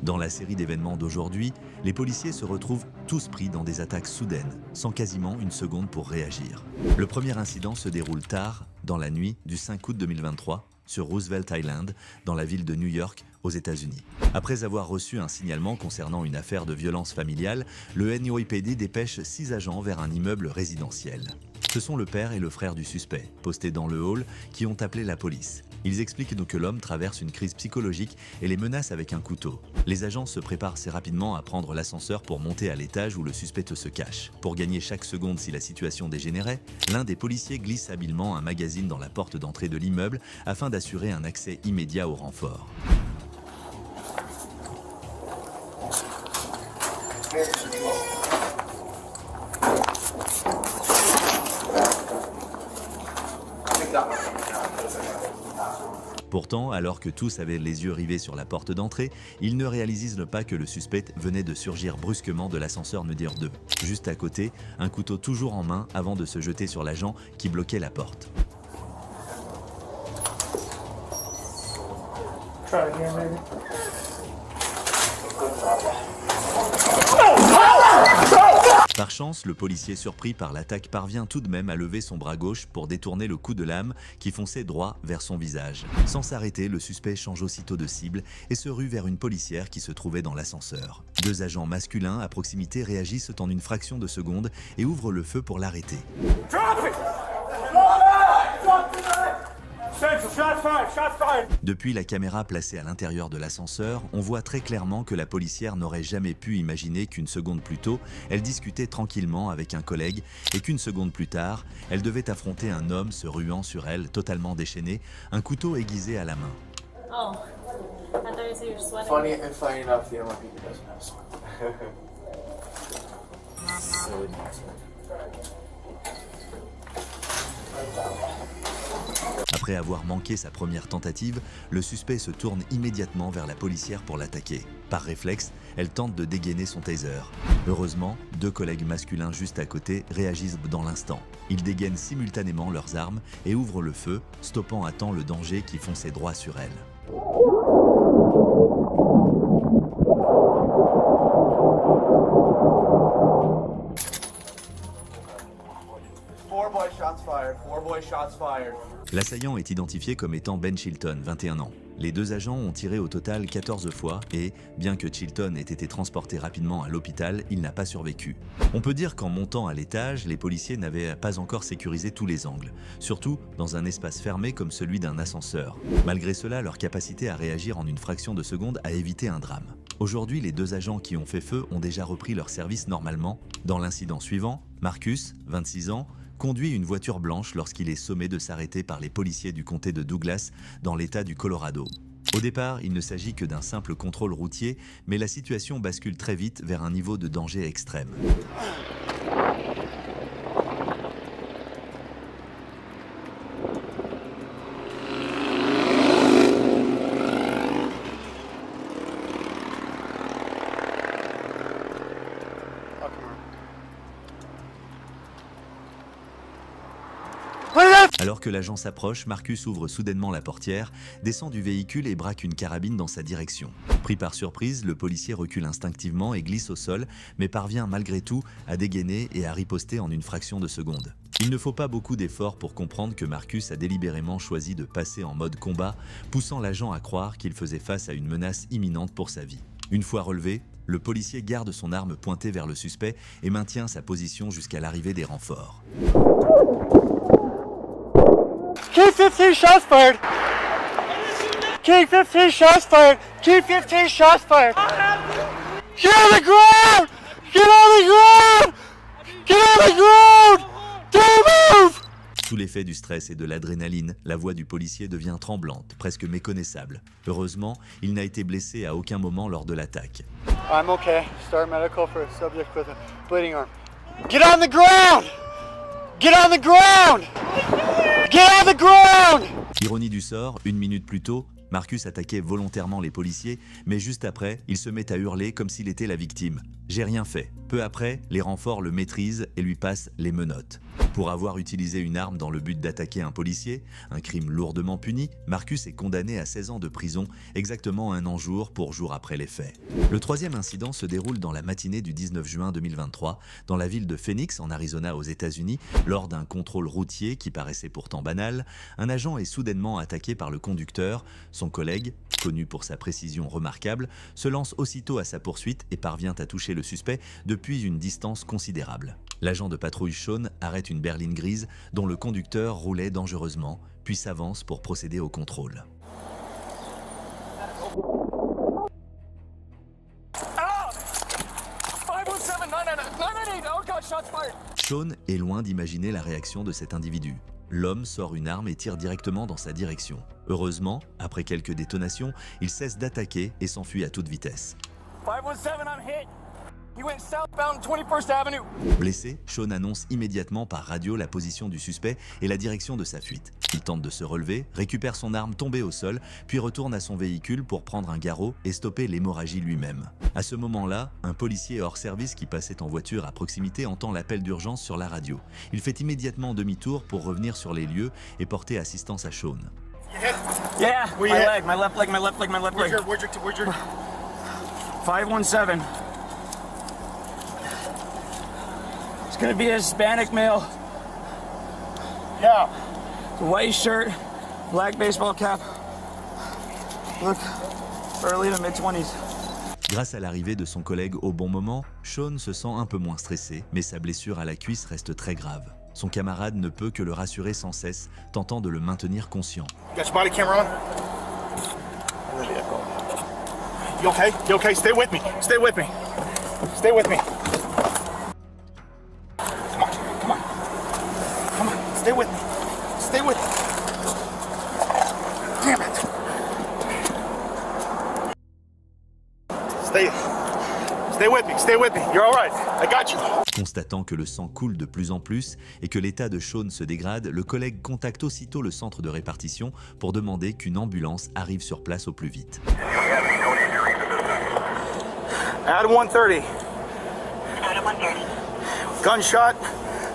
Dans la série d'événements d'aujourd'hui, les policiers se retrouvent tous pris dans des attaques soudaines, sans quasiment une seconde pour réagir. Le premier incident se déroule tard, dans la nuit du 5 août 2023, sur Roosevelt Island, dans la ville de New York, aux États-Unis. Après avoir reçu un signalement concernant une affaire de violence familiale, le NYPD dépêche 6 agents vers un immeuble résidentiel. Ce sont le père et le frère du suspect, postés dans le hall, qui ont appelé la police. Ils expliquent donc que l'homme traverse une crise psychologique et les menace avec un couteau. Les agents se préparent assez rapidement à prendre l'ascenseur pour monter à l'étage où le suspect se cache. Pour gagner chaque seconde si la situation dégénérait, l'un des policiers glisse habilement un magazine dans la porte d'entrée de l'immeuble afin d'assurer un accès immédiat au renfort. Pourtant, alors que tous avaient les yeux rivés sur la porte d'entrée, ils ne réalisent pas que le suspect venait de surgir brusquement de l'ascenseur Nudir 2. Juste à côté, un couteau toujours en main avant de se jeter sur l'agent qui bloquait la porte. Par chance, le policier surpris par l'attaque parvient tout de même à lever son bras gauche pour détourner le coup de lame qui fonçait droit vers son visage. Sans s'arrêter, le suspect change aussitôt de cible et se rue vers une policière qui se trouvait dans l'ascenseur. 2 agents masculins à proximité réagissent en une fraction de seconde et ouvrent le feu pour l'arrêter. Depuis la caméra placée à l'intérieur de l'ascenseur, on voit très clairement que la policière n'aurait jamais pu imaginer qu'une seconde plus tôt, elle discutait tranquillement avec un collègue et qu'une seconde plus tard, elle devait affronter un homme se ruant sur elle, totalement déchaîné, un couteau aiguisé à la main. Oh, I thought you said you were sweating. Funny enough, the NYPD doesn't have sweat. Silly nonsense. Après avoir manqué sa première tentative, le suspect se tourne immédiatement vers la policière pour l'attaquer. Par réflexe, elle tente de dégainer son taser. Heureusement, 2 collègues masculins juste à côté réagissent dans l'instant. Ils dégainent simultanément leurs armes et ouvrent le feu, stoppant à temps le danger qui fonçait droit sur elle. L'assaillant est identifié comme étant Ben Chilton, 21 ans. Les 2 agents ont tiré au total 14 fois et, bien que Chilton ait été transporté rapidement à l'hôpital, il n'a pas survécu. On peut dire qu'en montant à l'étage, les policiers n'avaient pas encore sécurisé tous les angles, surtout dans un espace fermé comme celui d'un ascenseur. Malgré cela, leur capacité à réagir en une fraction de seconde a évité un drame. Aujourd'hui, les 2 agents qui ont fait feu ont déjà repris leur service normalement. Dans l'incident suivant, Marcus, 26 ans, conduit une voiture blanche lorsqu'il est sommé de s'arrêter par les policiers du comté de Douglas dans l'État du Colorado. Au départ, il ne s'agit que d'un simple contrôle routier, mais la situation bascule très vite vers un niveau de danger extrême. Alors que l'agent s'approche, Marcus ouvre soudainement la portière, descend du véhicule et braque une carabine dans sa direction. Pris par surprise, le policier recule instinctivement et glisse au sol, mais parvient malgré tout à dégainer et à riposter en une fraction de seconde. Il ne faut pas beaucoup d'efforts pour comprendre que Marcus a délibérément choisi de passer en mode combat, poussant l'agent à croire qu'il faisait face à une menace imminente pour sa vie. Une fois relevé, le policier garde son arme pointée vers le suspect et maintient sa position jusqu'à l'arrivée des renforts. Keep 15 shots fired! Keep 15 shots fired! Keep 15 shots fired! Get on the ground! Get on the ground! Get on the ground! Don't move! Sous l'effet du stress et de l'adrénaline, la voix du policier devient tremblante, presque méconnaissable. Heureusement, il n'a été blessé à aucun moment lors de l'attaque. I'm okay. Start medical for a subject with a bleeding arm. Get on the ground! Get on the ground! Get on the ground! Ironie du sort, 1 minute plus tôt, Marcus attaquait volontairement les policiers, mais juste après, il se met à hurler comme s'il était la victime. « J'ai rien fait ». Peu après, les renforts le maîtrisent et lui passent les menottes. Pour avoir utilisé une arme dans le but d'attaquer un policier, un crime lourdement puni, Marcus est condamné à 16 ans de prison, exactement 1 an jour pour jour après les faits. Le troisième incident se déroule dans la matinée du 19 juin 2023, dans la ville de Phoenix, en Arizona, aux États-Unis. Lors d'un contrôle routier qui paraissait pourtant banal, un agent est soudainement attaqué par le conducteur. Son collègue, connu pour sa précision remarquable, se lance aussitôt à sa poursuite et parvient à toucher le suspect depuis une distance considérable. L'agent de patrouille Sean arrête une berline grise dont le conducteur roulait dangereusement, puis s'avance pour procéder au contrôle. Sean est loin d'imaginer la réaction de cet individu. L'homme sort une arme et tire directement dans sa direction. Heureusement, après quelques détonations, il cesse d'attaquer et s'enfuit à toute vitesse. 517, I'm hit. He went southbound 21st Avenue. Blessé, Sean annonce immédiatement par radio la position du suspect et la direction de sa fuite. Il tente de se relever, récupère son arme tombée au sol, puis retourne à son véhicule pour prendre un garrot et stopper l'hémorragie lui-même. À ce moment-là, un policier hors service qui passait en voiture à proximité entend l'appel d'urgence sur la radio. Il fait immédiatement demi-tour pour revenir sur les lieux et porter assistance à Sean. Yeah, my leg, my left leg, my left leg, my left leg. Where's your 517. It's gonna be a Hispanic male. Yeah. White shirt, black baseball cap. Look, early to mid-20s. Grâce à l'arrivée de son collègue au bon moment, Sean se sent un peu moins stressé, mais sa blessure à la cuisse reste très grave. Son camarade ne peut que le rassurer sans cesse, tentant de le maintenir conscient. Got your body camera on? You okay? You okay? Stay with me. Stay with me. Stay with me. Come on. Come on. Come on. Stay with me. Stay with me. Damn it. Stay with me. Stay with me. You're all right. I got you. Constatant que le sang coule de plus en plus et que l'état de Sean se dégrade, le collègue contacte aussitôt le centre de répartition pour demander qu'une ambulance arrive sur place au plus vite. Adam 130. Adam 130. Gunshot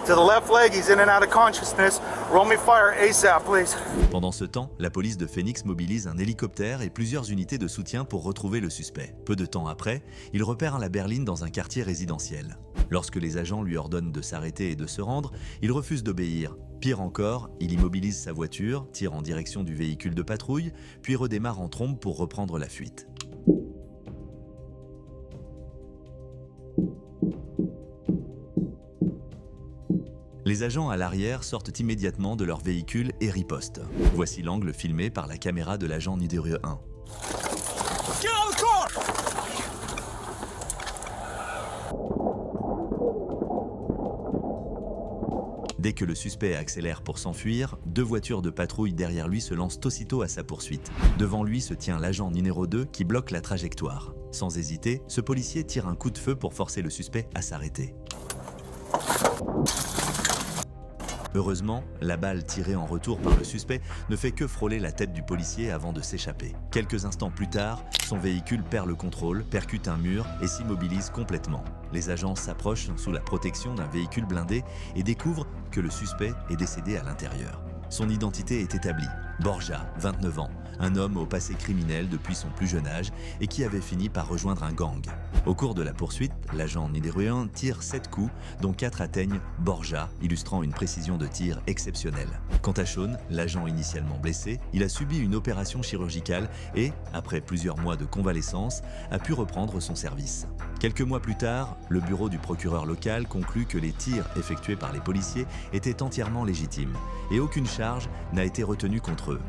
to the left leg. He's in and out of consciousness. Roll me fire ASAP, please. Pendant ce temps, la police de Phoenix mobilise un hélicoptère et plusieurs unités de soutien pour retrouver le suspect. Peu de temps après, il repère la berline dans un quartier résidentiel. Lorsque les agents lui ordonnent de s'arrêter et de se rendre, il refuse d'obéir. Pire encore, il immobilise sa voiture, tire en direction du véhicule de patrouille, puis redémarre en trombe pour reprendre la fuite. Les agents à l'arrière sortent immédiatement de leur véhicule et ripostent. Voici l'angle filmé par la caméra de l'agent numéro 1. Dès que le suspect accélère pour s'enfuir, 2 voitures de patrouille derrière lui se lancent aussitôt à sa poursuite. Devant lui se tient l'agent numéro 2 qui bloque la trajectoire. Sans hésiter, ce policier tire un coup de feu pour forcer le suspect à s'arrêter. Heureusement, la balle tirée en retour par le suspect ne fait que frôler la tête du policier avant de s'échapper. Quelques instants plus tard, son véhicule perd le contrôle, percute un mur et s'immobilise complètement. Les agents s'approchent sous la protection d'un véhicule blindé et découvrent que le suspect est décédé à l'intérieur. Son identité est établie. Borja, 29 ans, un homme au passé criminel depuis son plus jeune âge et qui avait fini par rejoindre un gang. Au cours de la poursuite, l'agent nigérien tire 7 coups, dont 4 atteignent Borja, illustrant une précision de tir exceptionnelle. Quant à Sean, l'agent initialement blessé, il a subi une opération chirurgicale et, après plusieurs mois de convalescence, a pu reprendre son service. Quelques mois plus tard, le bureau du procureur local conclut que les tirs effectués par les policiers étaient entièrement légitimes et aucune charge n'a été retenue contre eux.